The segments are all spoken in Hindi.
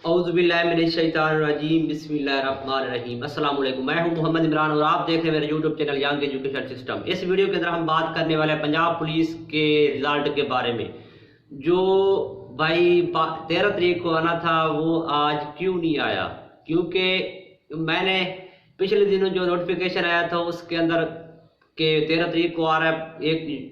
औज़ुबिल्लाहिमिनश्शैतानिर्रजीम बिस्मिल्लाहिर्रहमानिर्रहीम। अस्सलाम वालेकुम। मैं हूं मोहम्मद इमरान और आप देख रहे हैं मेरे YouTube channel young education system. इस वीडियो के अंदर हम बात करने वाले हैं पंजाब पुलिस के रिजल्ट के बारे में। जो भाई 13 तारीख को आना था वो आज क्यों नहीं आया? क्योंकि मैंने पिछले दिनों जो नोटिफिकेशन आया था उसके अंदर के 13 तारीख को आ रहा है, एक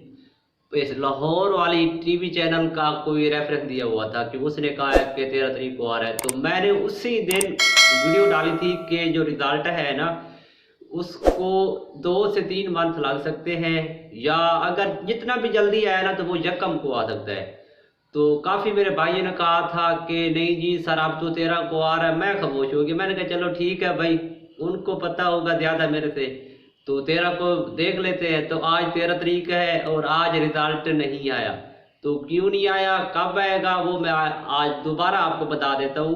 इस लाहौर वाली टीवी चैनल का कोई रेफरेंस दिया हुआ था कि उसने कहा है कि 13 तारीख को आ रहा है। तो मैंने उसी दिन वीडियो डाली थी कि जो रिजल्ट है ना उसको 2 से 3 मंथ लग सकते हैं, या अगर जितना भी जल्दी आया ना तो वो यकम को आ सकता है। तो काफ़ी मेरे भाइयों ने कहा था कि नहीं जी सर आप तो 13 को आ रहा है। मैं खामोश हो गया। मैंने कहा चलो ठीक है भाई, उनको पता होगा ज़्यादा मेरे से, तो 13 को देख लेते हैं। तो आज 13 तारीख है और आज रिजल्ट नहीं आया। तो क्यों नहीं आया, कब आएगा, वो मैं आज दोबारा आपको बता देता हूँ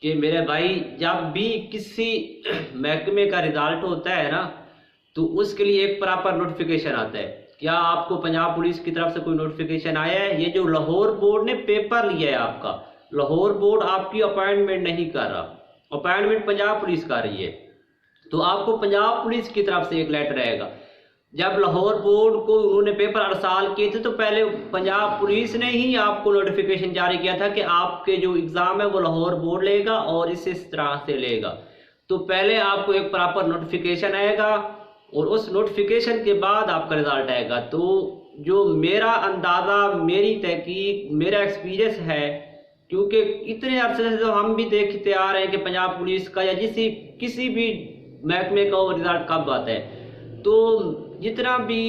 कि मेरे भाई जब भी किसी महकमे का रिजल्ट होता है ना तो उसके लिए एक प्रॉपर नोटिफिकेशन आता है। क्या आपको पंजाब पुलिस की तरफ से कोई नोटिफिकेशन आया है? ये जो लाहौर बोर्ड ने पेपर लिया है आपका, लाहौर बोर्ड आपकी अपॉइंटमेंट नहीं कर रहा, अपॉइंटमेंट पंजाब पुलिस कर रही है। तो आपको पंजाब पुलिस की तरफ से एक लेटर आएगा। जब लाहौर बोर्ड को उन्होंने पेपर अरसाल किए थे तो पहले पंजाब पुलिस ने ही आपको नोटिफिकेशन जारी किया था कि आपके जो एग्ज़ाम है वो लाहौर बोर्ड लेगा और इस तरह से लेगा। तो पहले आपको एक प्रॉपर नोटिफिकेशन आएगा और उस नोटिफिकेशन के बाद आपका रिजल्ट आएगा। तो जो मेरा अंदाज़ा, मेरी तहकीक, मेरा एक्सपीरियंस है, क्योंकि इतने अरसे से तो हम भी देखते आ रहे हैं कि पंजाब पुलिस का या किसी भी महकमे का वो रिजल्ट कब आता है। तो जितना भी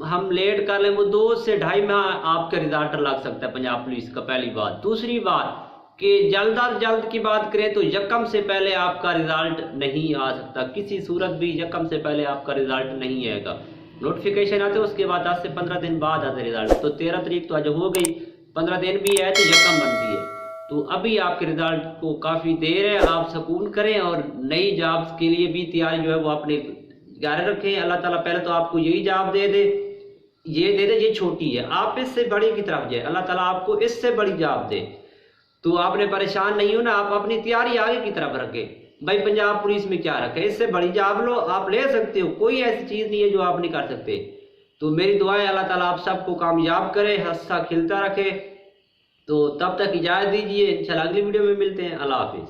हम लेट कर लें वो 2 से 2.5 माह आपका रिजल्ट लग सकता है पंजाब पुलिस का, पहली बात। दूसरी बात कि जल्द की बात करें तो यकम से पहले आपका रिजल्ट नहीं आ सकता, किसी सूरत भी यकम से पहले आपका रिजल्ट नहीं आएगा। नोटिफिकेशन आते उसके बाद 10 से 15 दिन बाद आता रिजल्ट। तो 13 तारीख तो आज हो गई, 15 दिन भी है तो यकम बनती है। तो अभी आपके रिजल्ट को काफ़ी देर है, आप सुकून करें और नई जॉब्स के लिए भी तैयारी जो है वो अपने जारी रखें। अल्लाह ताला पहले तो आपको यही जॉब दे दे, ये छोटी है, आप इससे बड़ी की तरफ जाए, अल्लाह ताला आपको इससे बड़ी जॉब दे। तो आपने परेशान नहीं होना, आप अपनी तैयारी आगे की तरफ रखें। भाई पंजाब पुलिस में क्या रखे, इससे बड़ी जॉब लो, आप ले सकते हो, कोई ऐसी चीज़ नहीं है जो आप नहीं कर सकते। तो मेरी दुआएं अल्लाह ताला आप सबको कामयाब करे, हंसता खिलता रखे। तो तब तक इजाज़त दीजिए, इंशाल्लाह अगली वीडियो में मिलते हैं। अल्लाह हाफिज़।